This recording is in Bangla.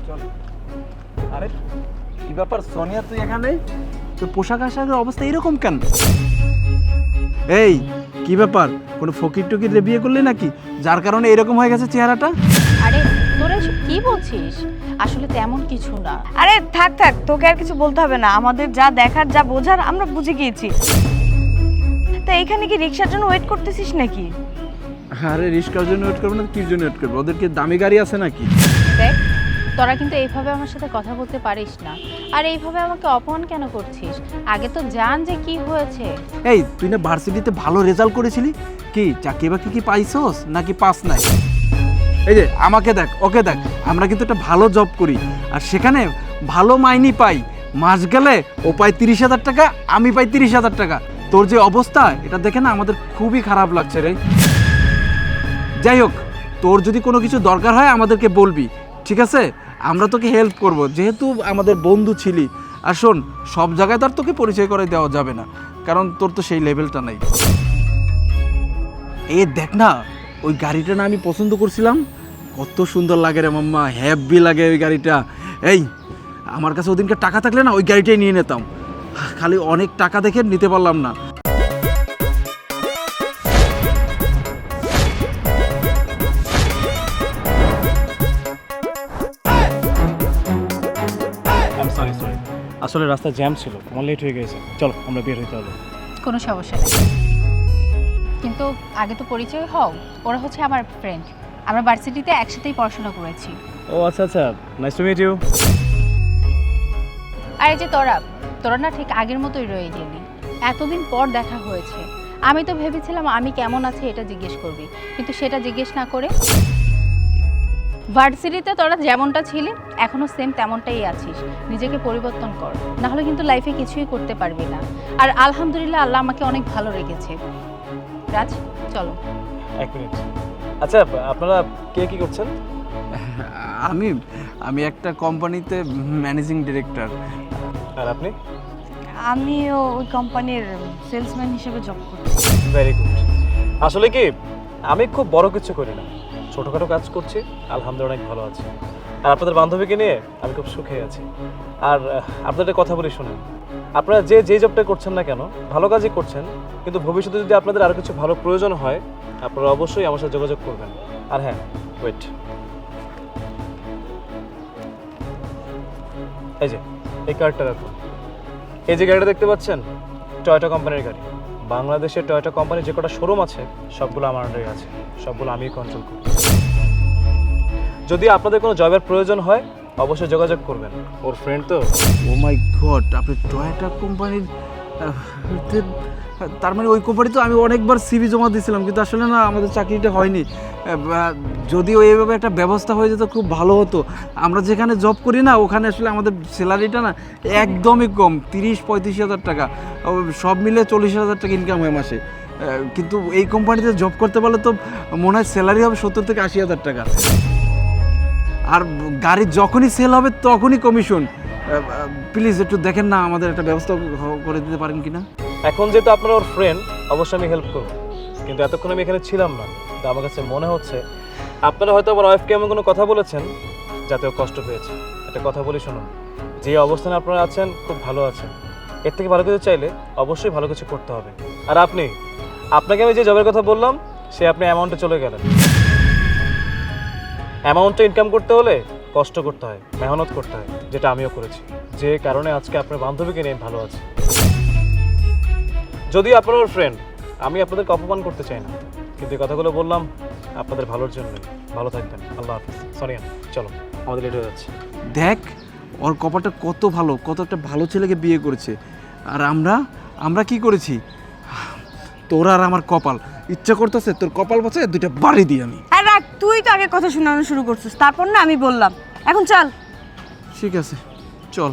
চল। আরে কি ব্যাপার সোনিয়া, তুই এখানে? তোর পোশাক আশাকের অবস্থা এরকম কেন? এই কি ব্যাপার, কোনো ফকির টকির বিয়ে করলি নাকি, যার কারণে এরকম হয়ে গেছে চেহারাটা? আরে তোরা এসব কি বলছিস? আসলে তেমন কিছু না। আরে থাক থাক, তোকে আর কিছু বলতে হবে না। আমাদের যা দেখার যা বোঝার আমরা বুঝে গিয়েছি। তা এখানে কি রিক্সার জন্য ওয়েট করতেছিস নাকি? আরে রিস্কার জন্য ওয়েট করবো না, কি জন্য ওয়েট করবো? ওদেরকে দামি গাড়ি আছে নাকি? দেখ, তোরা কিন্তু এইভাবে আমার সাথে কথা বলতে পারিস না। আর এইভাবে আমাকে অপমান কেন করছিস? আগে তো জান যে কি হয়েছে। এই তুই না ভার্সিটিতে ভালো রেজাল্ট করেছিলি, কি চাকরি বাকরি কি পাইছস নাকি পাস নাই? এই যে আমাকে দেখ, ওকে দেখ, আমরা কিন্তু একটা ভালো জব করি আর সেখানে ভালো মাইনে পাই। মাস গেলে ও পায় 30,000 টাকা, আমি পাই 30,000 টাকা। তোর যে অবস্থা এটা দেখে না আমাদের খুবই খারাপ লাগছে রে। যাই হোক, তোর যদি কোনো কিছু দরকার হয় আমাদেরকে বলবি, ঠিক আছে? আমরা তোকে হেল্প করব, যেহেতু আমাদের বন্ধু ছিলি। আর শোন, সব জায়গায় তার তোকে পরিচয় করে দেওয়া যাবে না, কারণ তোর তো সেই লেভেলটা নাই। এ দেখ না, ওই গাড়িটা না আমি পছন্দ করছিলাম, কত সুন্দর লাগে রে মাম্মা, হ্যাপি লাগে ওই গাড়িটা। এই আমার কাছে ওদিনকে টাকা থাকলে না ওই গাড়িটাই নিয়ে নিতাম, খালি অনেক টাকা দেখে নিতে পারলাম না। সরি আসলে রাস্তা জ্যাম ছিল, আমার লেট হয়ে গেছে। চলো আমরা বের হইতে হবে। কোনো সমস্যা নেই, কিন্তু আগে তো পরিচয় হও। ওরা হচ্ছে আমার ফ্রেন্ড, আমরা ভার্সিটিতে একসাথেই পড়াশোনা করেছি। ও আচ্ছা আচ্ছা, নাইস টু মিট ইউ। আর এই যে তোরা তোরা না ঠিক আগের মতোই রয়ে গেলি। এতদিন পর দেখা হয়েছে, আমি তো ভেবেছিলাম আমি কেমন আছি এটা জিজ্ঞেস করবি, কিন্তু সেটা জিজ্ঞেস না করে ভার্সিটিতে তোরা যেমনটা ছিলি এখনো সেম তেমনটাই আছিস। নিজেকে পরিবর্তন কর, না হলে কিন্তু লাইফে কিছুই করতে পারবি না। আর আলহামদুলিল্লাহ আল্লাহ আমাকে অনেক ভালো রেখেছে। রাজ চলো। এক মিনিট, আচ্ছা আপনারা কে কি করছেন? আমি আমি একটা কোম্পানিতে ম্যানেজিং ডিরেক্টর। আর আপনি? আমিও ওই কোম্পানির সেলসম্যান হিসেবে জব করছি। Very good. আসলে কি, আমি খুব বড় কিছু করি না, ছোটোখাটো কাজ করছি, আলহামদুলিল্লাহ অনেক ভালো আছি। আর আপনাদের বান্ধবীকে নিয়ে আমি খুব সুখে আছি। আর আপনাদের কথা বলি শুনেন, আপনারা যে জবটা করছেন না কেন ভালো কাজই করছেন, কিন্তু ভবিষ্যতে যদি আপনাদের আরও কিছু ভালো প্রয়োজন হয় আপনারা অবশ্যই আমার সাথে যোগাযোগ করবেন। আর হ্যাঁ, ওয়েট, এই যে এই কার্ডটা রাখুন। এই যে গাড়িটা দেখতে পাচ্ছেন, টয়োটা কোম্পানির গাড়ি। বাংলাদেশের টয়োটা কোম্পানির যে কটা শোরুম আছে সবগুলো আমার আন্ডারে আছে, সবগুলো আমিই কন্ট্রোল করি। যদি আপনাদের কোনো জবের প্রয়োজন হয় অবশ্যই যোগাযোগ করবেন, ওর ফ্রেন্ড তো। ও মাই গড, আপনি টয়োটা কোম্পানির, তার মানে ওই কোম্পানিতে আমি অনেকবার সিভি জমা দিয়েছিলাম, কিন্তু আসলে না আমাদের চাকরিটা হয়নি। যদিও এইভাবে একটা ব্যবস্থা হয়ে যেত খুব ভালো হতো। আমরা যেখানে জব করি না ওখানে আসলে আমাদের স্যালারিটা না একদমই কম, 30-35 হাজার টাকা, সব মিলে 40,000 টাকা ইনকাম হয় মাসে। কিন্তু এই কোম্পানিতে জব করতে পারলে তো মনে হয় স্যালারি হবে 70-80 হাজার টাকা। আর গাড়ি যখনই সেল হবে তখনই কমিশন। প্লিজ একটু দেখেন না, আমাদের একটা ব্যবস্থা করে দিতে পারেন কি না? এখন যেহেতু আপনারা ওর ফ্রেন্ড অবশ্যই আমি হেল্প করবো, কিন্তু এতক্ষণ আমি এখানে ছিলাম না, তো আমার কাছে মনে হচ্ছে আপনারা হয়তো আমার ওয়াইফকে এমন কোনো কথা বলেছেন যাতে ও কষ্ট পেয়েছে। একটা কথা বলি শুনুন, যে অবস্থানে আপনারা আছেন খুব ভালো আছেন, এর থেকে ভালো কিছু চাইলে অবশ্যই ভালো কিছু করতে হবে। আর আপনাকে আমি যে জবের কথা বললাম সে আপনি অ্যামাউন্টে চলে গেলেন। অ্যামাউন্টটা ইনকাম করতে হলে কষ্ট করতে হয়, মেহনত করতে হয়, যেটা আমিও করেছি, যে কারণে আজকে আপনার বান্ধবীকে নিয়ে ভালো আছি। যদিও আপনার ওর ফ্রেন্ড, আমি আপনাদেরকে অপমান করতে চাই না, কিন্তু এই কথাগুলো বললাম আপনাদের ভালোর জন্য। ভালো থাকবেন, আল্লাহ হাফিজ। সরিয়ান চলো, আমাদের লেট হয়ে যাচ্ছে। দেখ ওর কপালটা কত ভালো, কত একটা ভালো ছেলেকে বিয়ে করেছে। আর আমরা কি করেছি? তোর আর আমার কপাল, ইচ্ছা করতেছে তোর কপাল বসে দুইটা বাড়ি দিই আমি। আর রাখ, তুই তো আগে কথা শোনানো শুরু করছিস, তারপর না আমি বললাম। এখন চল। ঠিক আছে চল।